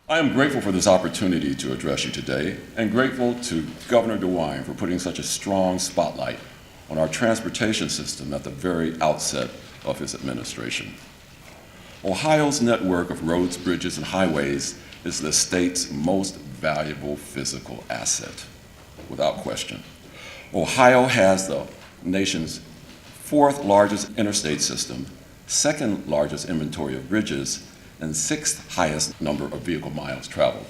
I am grateful for this opportunity to address you today and grateful to Governor DeWine for putting such a strong spotlight on our transportation system at the very outset of his administration. Ohio's network of roads, bridges, and highways is the state's most valuable physical asset, without question. Ohio has the nation's fourth largest interstate system, second largest inventory of bridges, and sixth highest number of vehicle miles traveled.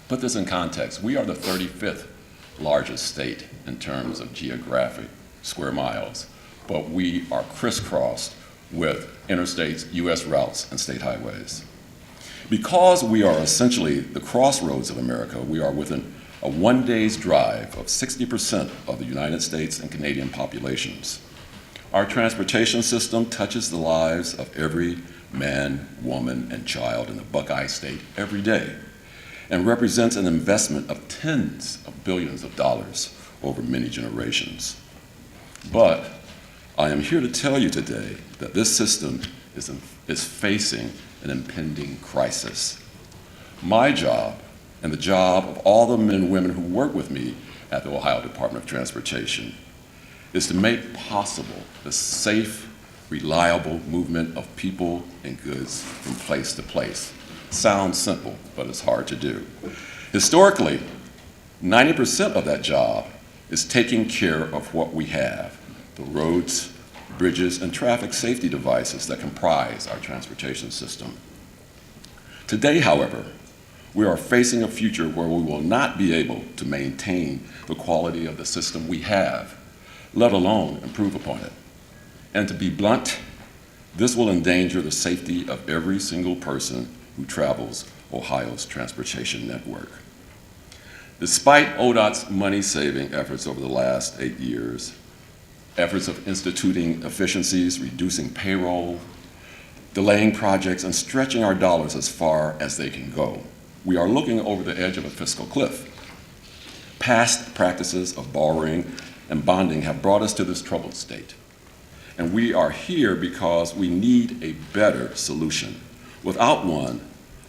Put this in context, we are the 35th largest state in terms of geographic square miles, but we are crisscrossed with interstates, US routes, and state highways. Because we are essentially the crossroads of America, we are within a one-day's drive of 60% of the United States and Canadian populations. Our transportation system touches the lives of every man, woman, and child in the Buckeye State every day, and represents an investment of tens of billions of dollars over many generations. But I am here to tell you today that this system is facing an impending crisis. My job, and the job of all the men and women who work with me at the Ohio Department of Transportation, is to make possible the safe, reliable movement of people and goods from place to place. Sounds simple, but it's hard to do. Historically, 90% of that job is taking care of what we have, the roads, bridges, and traffic safety devices that comprise our transportation system. Today, however, we are facing a future where we will not be able to maintain the quality of the system we have, let alone improve upon it. And to be blunt, this will endanger the safety of every single person who travels Ohio's transportation network. Despite ODOT's money-saving efforts over the last 8 years, efforts of instituting efficiencies, reducing payroll, delaying projects, and stretching our dollars as far as they can go, we are looking over the edge of a fiscal cliff. Past practices of borrowing and bonding have brought us to this troubled state. And we are here because we need a better solution. Without one,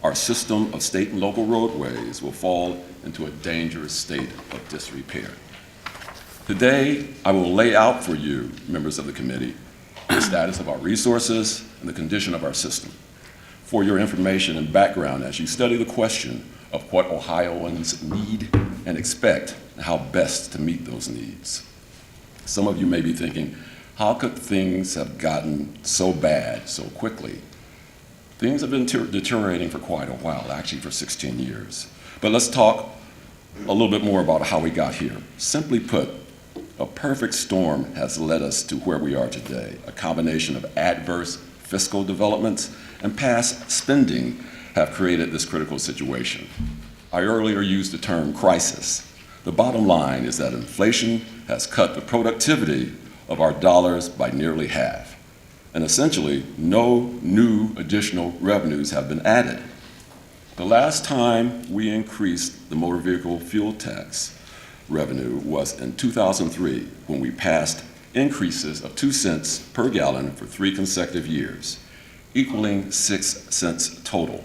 our system of state and local roadways will fall into a dangerous state of disrepair. Today, I will lay out for you, members of the committee, the status of our resources and the condition of our system, for your information and background as you study the question of what Ohioans need and expect and how best to meet those needs. Some of you may be thinking, how could things have gotten so bad so quickly? Things have been deteriorating for quite a while, actually for 16 years. But let's talk a little bit more about how we got here. Simply put, a perfect storm has led us to where we are today. A combination of adverse fiscal developments and past spending have created this critical situation. I earlier used the term crisis. The bottom line is that inflation has cut the productivity of our dollars by nearly half, and essentially no new additional revenues have been added. The last time we increased the motor vehicle fuel tax revenue was in 2003, when we passed increases of 2 cents per gallon for 3 consecutive years, equaling 6 cents total.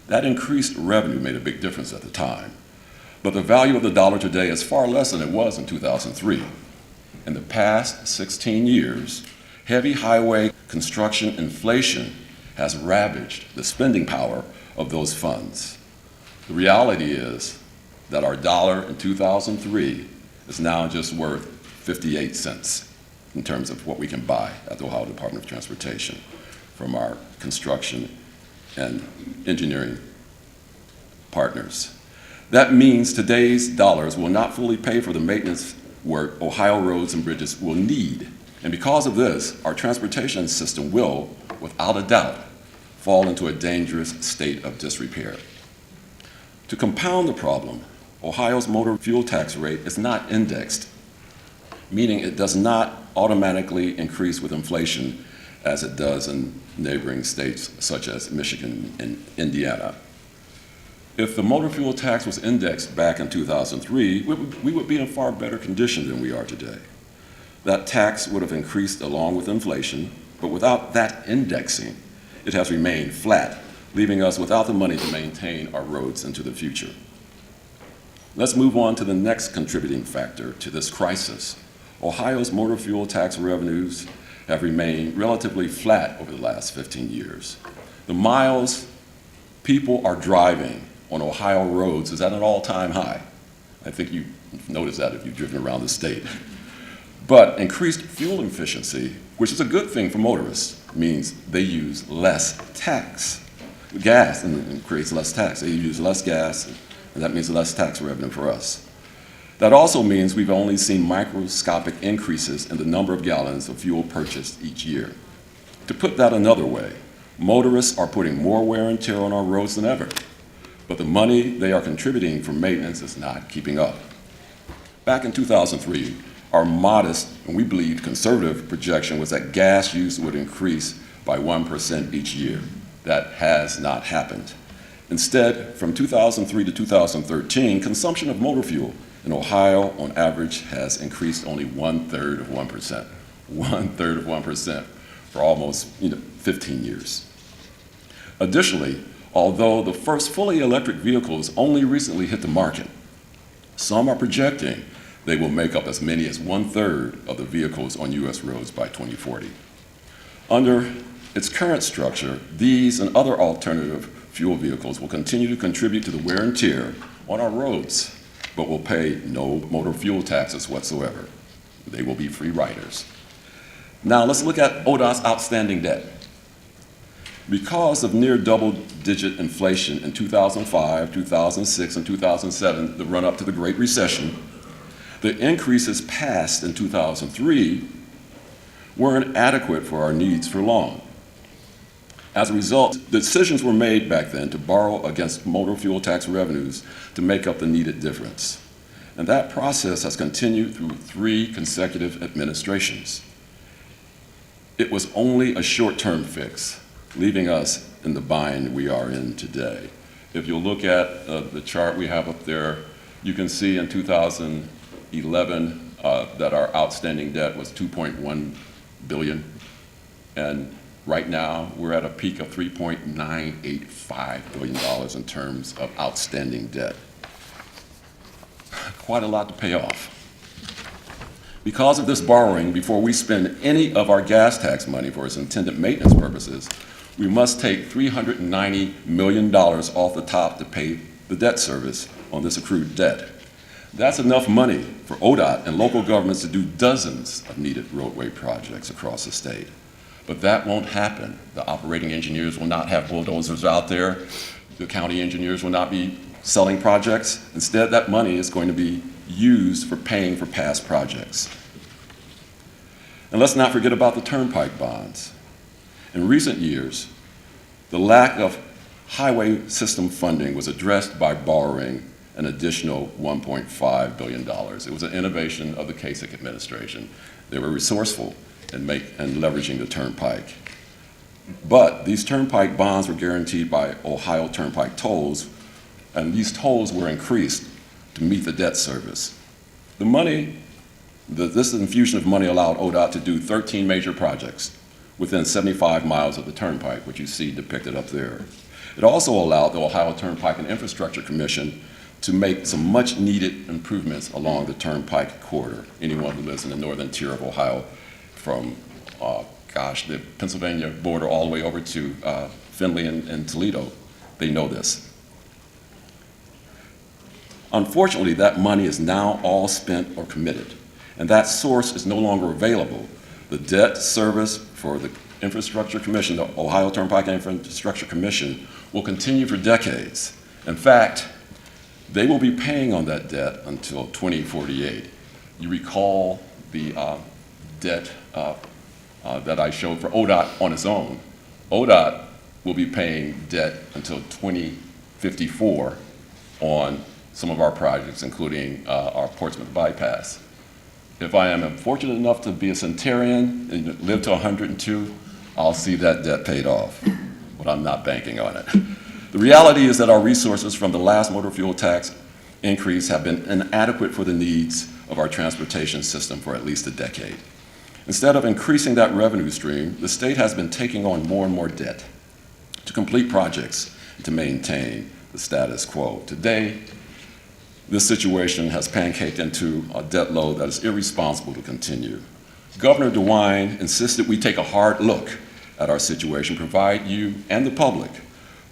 That increased revenue made a big difference at the time, but the value of the dollar today is far less than it was in 2003. In the past 16 years, heavy highway construction inflation has ravaged the spending power of those funds. The reality is that our dollar in 2003 is now just worth 58 cents in terms of what we can buy at the Ohio Department of Transportation from our construction and engineering partners. That means today's dollars will not fully pay for the maintenance work Ohio roads and bridges will need. And because of this, our transportation system will, without a doubt, fall into a dangerous state of disrepair. To compound the problem, Ohio's motor fuel tax rate is not indexed, meaning it does not automatically increase with inflation as it does in neighboring states such as Michigan and Indiana. If the motor fuel tax was indexed back in 2003, we would be in far better condition than we are today. That tax would have increased along with inflation, but without that indexing, it has remained flat leaving us without the money to maintain our roads into the future. Let's move on to the next contributing factor to this crisis. Ohio's motor fuel tax revenues have remained relatively flat over the last 15 years. The miles people are driving on Ohio roads is at an all-time high. I think you've noticed that if you've driven around the state. But increased fuel efficiency, which is a good thing for motorists, means they use less gas, and creates less tax. They use less gas, and that means less tax revenue for us. That also means we've only seen microscopic increases in the number of gallons of fuel purchased each year. To put that another way, motorists are putting more wear and tear on our roads than ever, but the money they are contributing for maintenance is not keeping up. Back in 2003, our modest, and we believe conservative projection was that gas use would increase by 1% each year. That has not happened. Instead, from 2003 to 2013, consumption of motor fuel in Ohio, on average, has increased only 1/3 of 1%. 1/3 of 1% for almost 15 years. Additionally, although the first fully electric vehicles only recently hit the market, some are projecting they will make up as many as 1/3 of the vehicles on U.S. roads by 2040. Under its current structure, these and other alternative fuel vehicles will continue to contribute to the wear and tear on our roads, but will pay no motor fuel taxes whatsoever. They will be free riders. Now let's look at ODOT's outstanding debt. Because of near double-digit inflation in 2005, 2006, and 2007, the run-up to the Great Recession, the increases passed in 2003 weren't adequate for our needs for long. As a result, decisions were made back then to borrow against motor fuel tax revenues to make up the needed difference. And that process has continued through 3 consecutive administrations. It was only a short-term fix, leaving us in the bind we are in today. If you look at the chart we have up there, you can see in 2011 that our outstanding debt was $2.1 billion, and right now we're at a peak of $3.985 billion in terms of outstanding debt. Quite a lot to pay off. Because of this borrowing, before we spend any of our gas tax money for its intended maintenance purposes, we must take $390 million off the top to pay the debt service on this accrued debt. That's enough money for ODOT and local governments to do dozens of needed roadway projects across the state. But that won't happen. The operating engineers will not have bulldozers out there. The county engineers will not be selling projects. Instead, that money is going to be used for paying for past projects. And let's not forget about the turnpike bonds. In recent years, the lack of highway system funding was addressed by borrowing an additional $1.5 billion. It was an innovation of the Kasich administration. They were resourceful in leveraging the turnpike. But these turnpike bonds were guaranteed by Ohio Turnpike tolls, and these tolls were increased to meet the debt service. This infusion of money allowed ODOT to do 13 major projects within 75 miles of the turnpike, which you see depicted up there. It also allowed the Ohio Turnpike and Infrastructure Commission to make some much needed improvements along the turnpike corridor. Anyone who lives in the northern tier of Ohio, from the Pennsylvania border all the way over to Findlay and Toledo, they know this. Unfortunately, that money is now all spent or committed, and that source is no longer available. The debt service for the Infrastructure Commission, the Ohio Turnpike and Infrastructure Commission, will continue for decades. In fact, they will be paying on that debt until 2048. You recall the debt that I showed for ODOT on its own. ODOT will be paying debt until 2054 on some of our projects, including our Portsmouth bypass. If I am fortunate enough to be a centenarian and live to 102, I'll see that debt paid off, but I'm not banking on it. The reality is that our resources from the last motor fuel tax increase have been inadequate for the needs of our transportation system for at least a decade. Instead of increasing that revenue stream, the state has been taking on more and more debt. to complete projects and to maintain the status quo. Today, this situation has pancaked into a debt load that is irresponsible to continue. Governor DeWine insisted we take a hard look at our situation, provide you and the public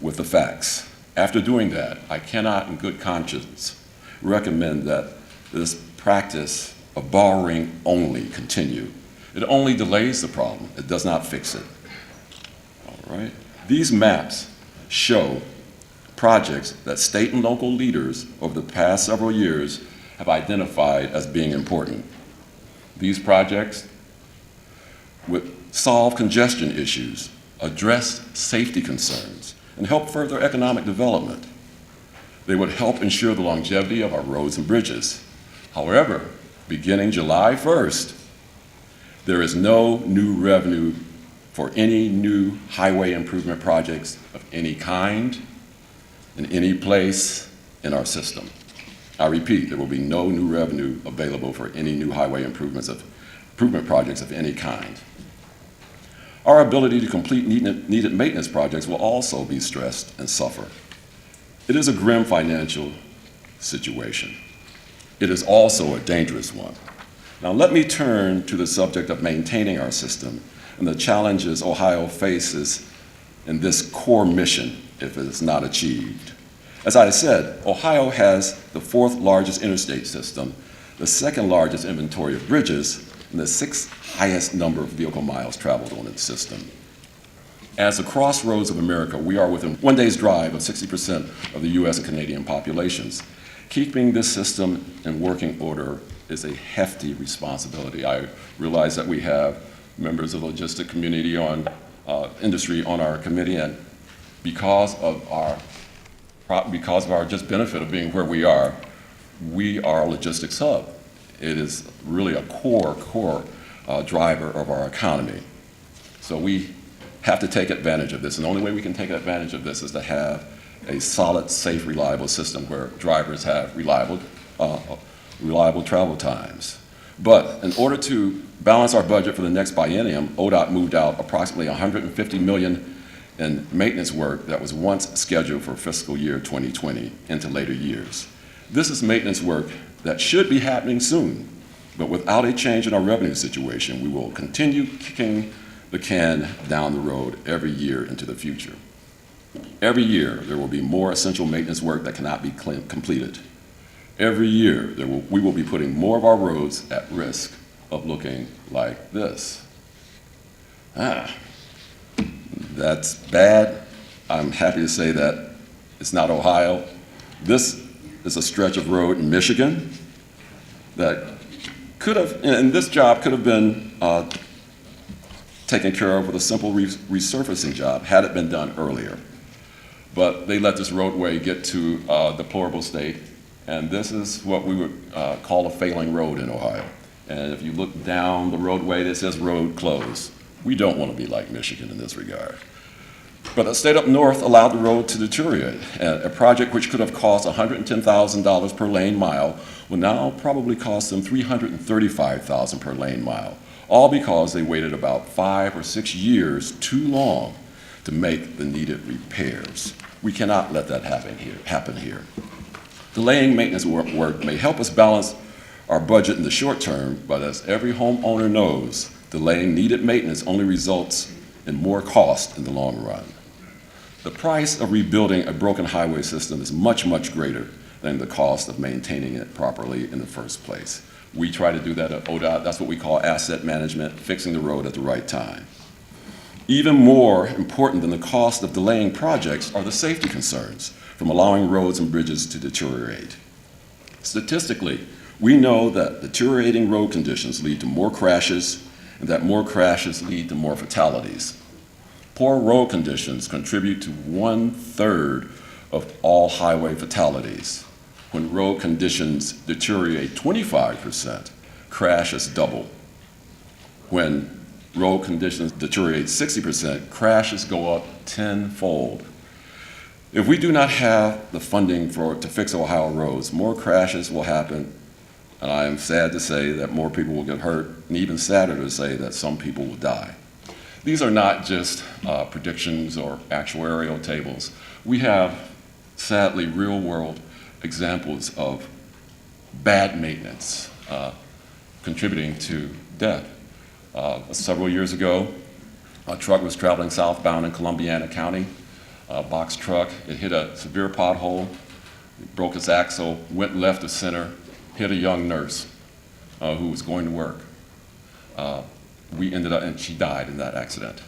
with the facts. After doing that, I cannot in good conscience recommend that this practice of borrowing only continue. It only delays the problem. It does not fix it. All right? These maps show projects that state and local leaders over the past several years have identified as being important. These projects would solve congestion issues, address safety concerns, and help further economic development. They would help ensure the longevity of our roads and bridges. However, beginning July 1st, there is no new revenue for any new highway improvement projects of any kind in any place in our system. I repeat, there will be no new revenue available for any new highway improvement projects of any kind. Our ability to complete needed maintenance projects will also be stressed and suffer. It is a grim financial situation. It is also a dangerous one. Now let me turn to the subject of maintaining our system and the challenges Ohio faces in this core mission if it is not achieved. As I said, Ohio has the fourth largest interstate system, the second largest inventory of bridges, and the sixth highest number of vehicle miles traveled on its system. As the crossroads of America, we are within 1 day's drive of 60% of the US and Canadian populations. Keeping this system in working order is a hefty responsibility. I realize that we have members of the logistic community industry on our committee, and because of our just benefit of being where we are a logistics hub. It is really a core driver of our economy. So we have to take advantage of this, and the only way we can take advantage of this is to have a solid, safe, reliable system where drivers have reliable travel times. But in order to balance our budget for the next biennium, ODOT moved out approximately $150 million in maintenance work that was once scheduled for fiscal year 2020 into later years. This is maintenance work that should be happening soon, but without a change in our revenue situation, we will continue kicking the can down the road every year into the future. Every year, there will be more essential maintenance work that cannot be completed. Every year, we will be putting more of our roads at risk of looking like this. That's bad. I'm happy to say that it's not Ohio. This is a stretch of road in Michigan that could have, and this job could have been taken care of with a simple resurfacing job had it been done earlier. But they let this roadway get to a deplorable state, and this is what we would call a failing road in Ohio. And if you look down the roadway that says road closed, we don't want to be like Michigan in this regard. But the state up north allowed the road to deteriorate. A project which could have cost $110,000 per lane mile will now probably cost them $335,000 per lane mile, all because they waited about 5 or 6 years too long to make the needed repairs. We cannot let that happen here. Delaying maintenance work may help us balance our budget in the short term, but as every homeowner knows, delaying needed maintenance only results in more cost in the long run. The price of rebuilding a broken highway system is much, much greater than the cost of maintaining it properly in the first place. We try to do that at ODOT. That's what we call asset management, fixing the road at the right time. Even more important than the cost of delaying projects are the safety concerns from allowing roads and bridges to deteriorate. Statistically, we know that deteriorating road conditions lead to more crashes, and that more crashes lead to more fatalities. Poor road conditions contribute to 1/3 of all highway fatalities. When road conditions deteriorate 25%, crashes double. When road conditions deteriorate 60%, crashes go up tenfold. If we do not have the funding to fix Ohio roads, more crashes will happen, and I am sad to say that more people will get hurt, and even sadder to say that some people will die. These are not just predictions or actuarial tables. We have, sadly, real-world examples of bad maintenance contributing to death. Several years ago, a truck was traveling southbound in Columbiana County, a box truck. It hit a severe pothole, broke its axle, went left of center, hit a young nurse who was going to work. We ended up, and she died in that accident.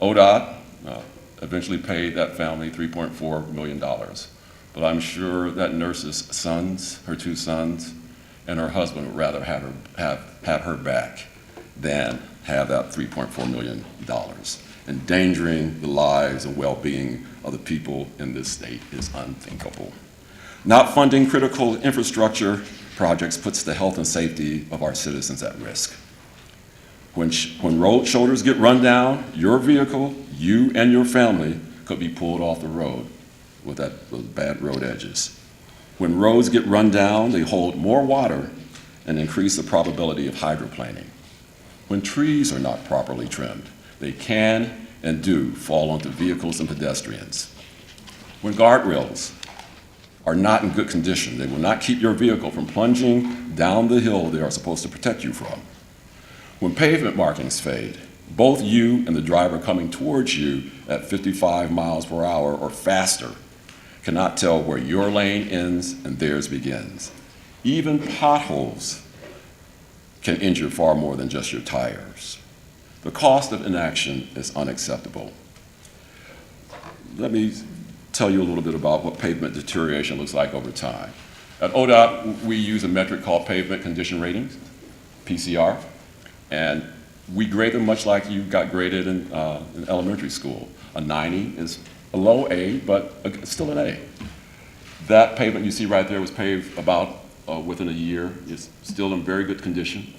ODOT eventually paid that family $3.4 million. But I'm sure that nurse's sons, her two sons, and her husband would rather have her back than have that $3.4 million, endangering the lives and well-being of the people in this state is unthinkable. Not funding critical infrastructure projects puts the health and safety of our citizens at risk. When road shoulders get run down, your vehicle, you and your family could be pulled off the road with those bad road edges. When roads get run down, they hold more water and increase the probability of hydroplaning. When trees are not properly trimmed, they can and do fall onto vehicles and pedestrians. When guardrails are not in good condition, they will not keep your vehicle from plunging down the hill they are supposed to protect you from. When pavement markings fade, both you and the driver coming towards you at 55 miles per hour or faster cannot tell where your lane ends and theirs begins. Even potholes can injure far more than just your tires. The cost of inaction is unacceptable. Let me tell you a little bit about what pavement deterioration looks like over time. At ODOT, we use a metric called pavement condition ratings, PCR, and we grade them much like you got graded in elementary school. A 90 is a low A, but still an A. That pavement you see right there was paved about within a year. It's still in very good condition.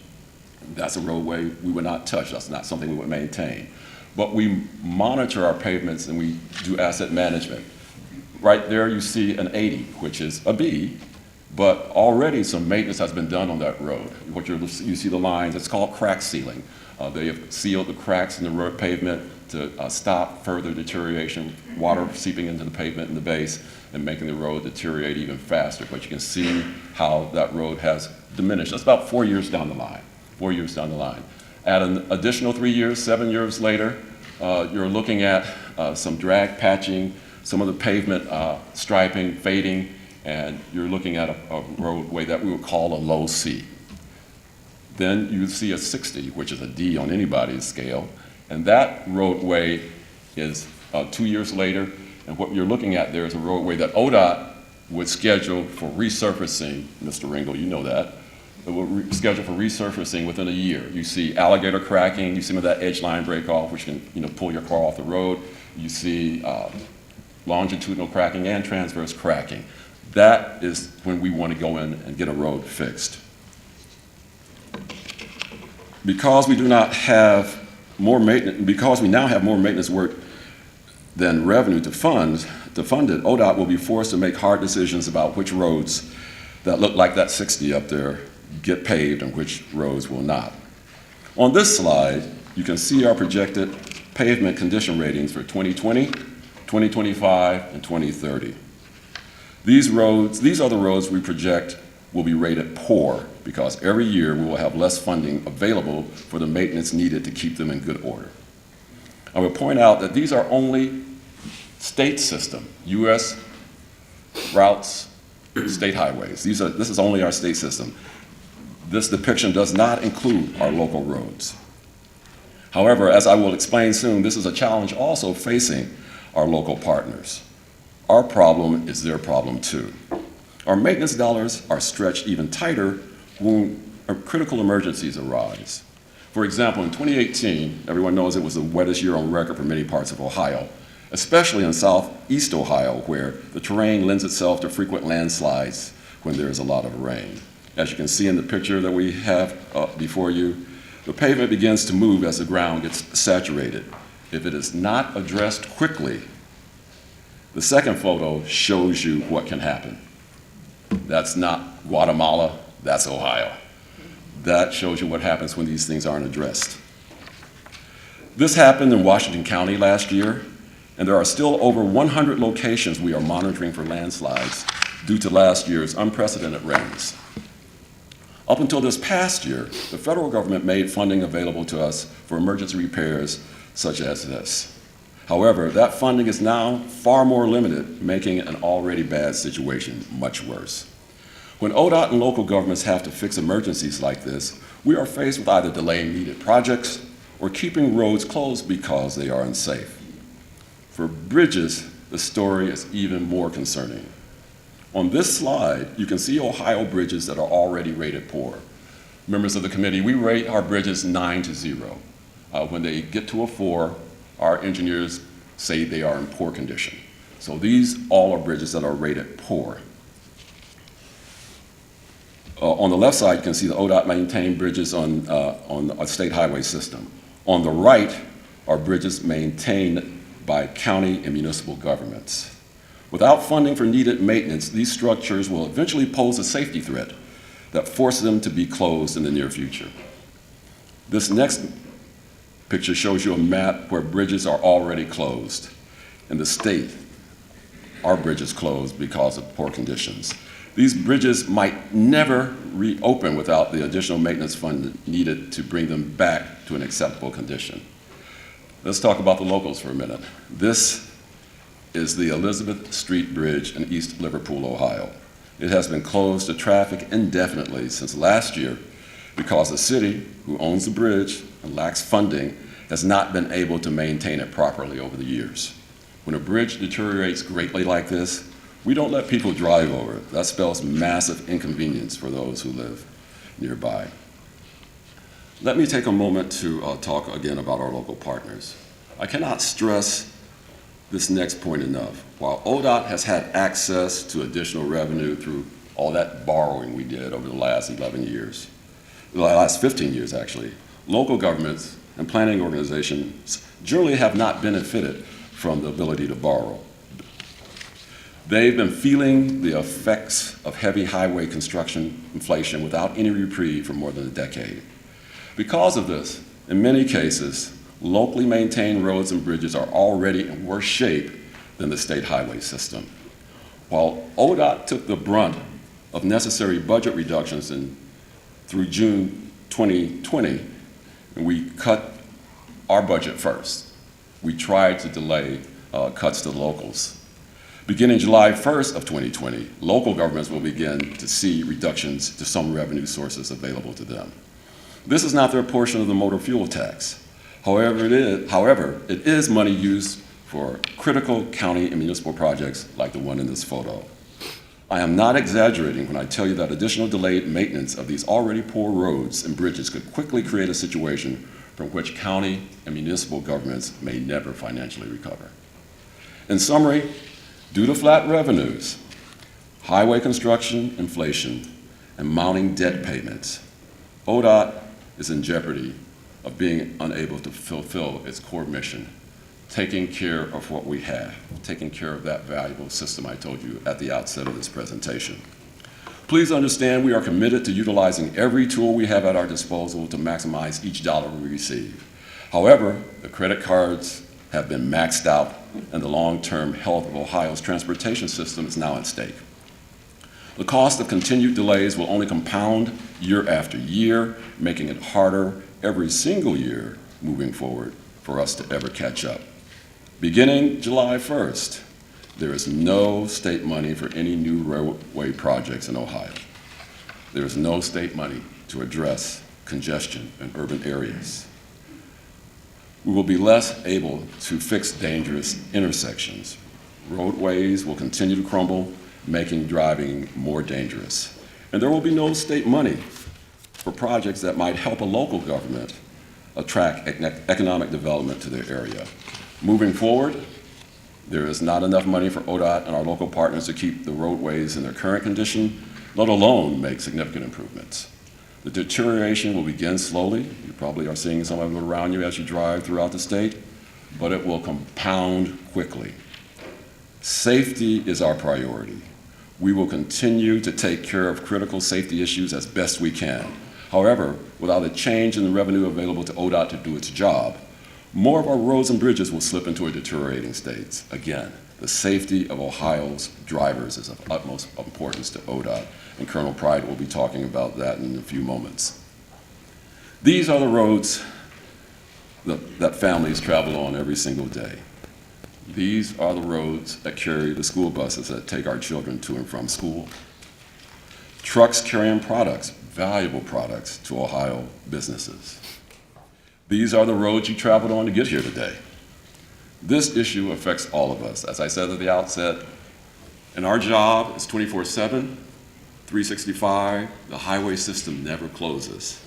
That's a roadway we would not touch. That's not something we would maintain. But we monitor our pavements and we do asset management. Right there you see an 80, which is a B, but already some maintenance has been done on that road. You see the lines, it's called crack sealing. They have sealed the cracks in the road pavement to stop further deterioration, water seeping into the pavement in the base and making the road deteriorate even faster. But you can see how that road has diminished. That's about 4 years down the line, 4 years down the line. Add an additional 3 years, 7 years later, you're looking at some drag patching, some of the pavement striping, fading, and you're looking at a roadway that we would call a low C. Then you see a 60, which is a D on anybody's scale, and that roadway is 2 years later, and what you're looking at there is a roadway that ODOT would schedule for resurfacing. Mr. Ringel, you know that. It will schedule for resurfacing within a year. You see alligator cracking, you see some of that edge line break off, which can pull your car off the road. You see longitudinal cracking and transverse cracking. That is when we want to go in and get a road fixed. Because we now have more maintenance work than revenue to fund it, ODOT will be forced to make hard decisions about which roads that look like that 60 up there get paved and which roads will not. On this slide, you can see our projected pavement condition ratings for 2020, 2025, and 2030. These are the roads we project will be rated poor because every year we will have less funding available for the maintenance needed to keep them in good order. I would point out that these are only state system, U.S. routes, state highways. This is only our state system. This depiction does not include our local roads. However, as I will explain soon, this is a challenge also facing our local partners. Our problem is their problem too. Our maintenance dollars are stretched even tighter when critical emergencies arise. For example, in 2018, everyone knows it was the wettest year on record for many parts of Ohio, especially in southeast Ohio, where the terrain lends itself to frequent landslides when there is a lot of rain. As you can see in the picture that we have before you, the pavement begins to move as the ground gets saturated. If it is not addressed quickly, the second photo shows you what can happen. That's not Guatemala, that's Ohio. That shows you what happens when these things aren't addressed. This happened in Washington County last year, and there are still over 100 locations we are monitoring for landslides due to last year's unprecedented rains. Up until this past year, the federal government made funding available to us for emergency repairs such as this. However, that funding is now far more limited, making an already bad situation much worse. When ODOT and local governments have to fix emergencies like this, we are faced with either delaying needed projects or keeping roads closed because they are unsafe. For bridges, the story is even more concerning. On this slide, you can see Ohio bridges that are already rated poor. Members of the committee, we rate our bridges 9 to 0. When they get to a 4, our engineers say they are in poor condition. So these all are bridges that are rated poor. On the left side, you can see the ODOT maintained bridges on a state highway system. On the right are bridges maintained by county and municipal governments. Without funding for needed maintenance, these structures will eventually pose a safety threat that forces them to be closed in the near future. This next picture shows you a map where bridges are already closed. In the state, our bridge is closed because of poor conditions. These bridges might never reopen without the additional maintenance fund needed to bring them back to an acceptable condition. Let's talk about the locals for a minute. This is the Elizabeth Street Bridge in East Liverpool, Ohio. It has been closed to traffic indefinitely since last year because the city, who owns the bridge and lacks funding, has not been able to maintain it properly over the years. When a bridge deteriorates greatly like this, we don't let people drive over it. That spells massive inconvenience for those who live nearby. Let me take a moment to talk again about our local partners. I cannot stress this next point enough. While ODOT has had access to additional revenue through all that borrowing we did over the last 11 years, the last 15 years actually, local governments and planning organizations generally have not benefited from the ability to borrow. They've been feeling the effects of heavy highway construction inflation without any reprieve for more than a decade. Because of this, in many cases, locally maintained roads and bridges are already in worse shape than the state highway system. While ODOT took the brunt of necessary budget reductions through June 2020, and we cut our budget first. We tried to delay cuts to locals. Beginning July 1st of 2020, local governments will begin to see reductions to some revenue sources available to them. This is not their portion of the motor fuel tax. However, it is money used for critical county and municipal projects like the one in this photo. I am not exaggerating when I tell you that additional delayed maintenance of these already poor roads and bridges could quickly create a situation from which county and municipal governments may never financially recover. In summary, due to flat revenues, highway construction inflation, and mounting debt payments, ODOT is in jeopardy of being unable to fulfill its core mission, taking care of what we have, taking care of that valuable system I told you at the outset of this presentation. Please understand we are committed to utilizing every tool we have at our disposal to maximize each dollar we receive. However, the credit cards have been maxed out and the long-term health of Ohio's transportation system is now at stake. The cost of continued delays will only compound year after year, making it harder every single year moving forward for us to ever catch up. Beginning July 1st, there is no state money for any new roadway projects in Ohio. There is no state money to address congestion in urban areas. We will be less able to fix dangerous intersections. Roadways will continue to crumble, making driving more dangerous. And there will be no state money for projects that might help a local government attract economic development to their area. Moving forward, there is not enough money for ODOT and our local partners to keep the roadways in their current condition, let alone make significant improvements. The deterioration will begin slowly. You probably are seeing some of it around you as you drive throughout the state, but it will compound quickly. Safety is our priority. We will continue to take care of critical safety issues as best we can. However, without a change in the revenue available to ODOT to do its job, More of our roads and bridges will slip into a deteriorating state. Again, the safety of Ohio's drivers is of utmost importance to ODOT, and Colonel Pride will be talking about that in a few moments. These are the roads that families travel on every single day. These are the roads that carry the school buses that take our children to and from school. Trucks carrying products, valuable products, to Ohio businesses. These are the roads you traveled on to get here today. This issue affects all of us. As I said at the outset, and our job is 24/7, 365. The highway system never closes.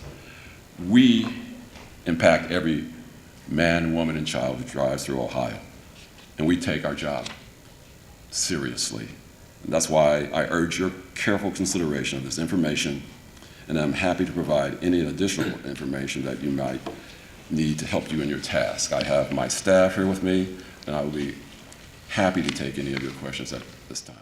We impact every man, woman, and child who drives through Ohio, and we take our job seriously. And that's why I urge your careful consideration of this information, and I'm happy to provide any additional information that you might need to help you in your task. I have my staff here with me, and I will be happy to take any of your questions at this time.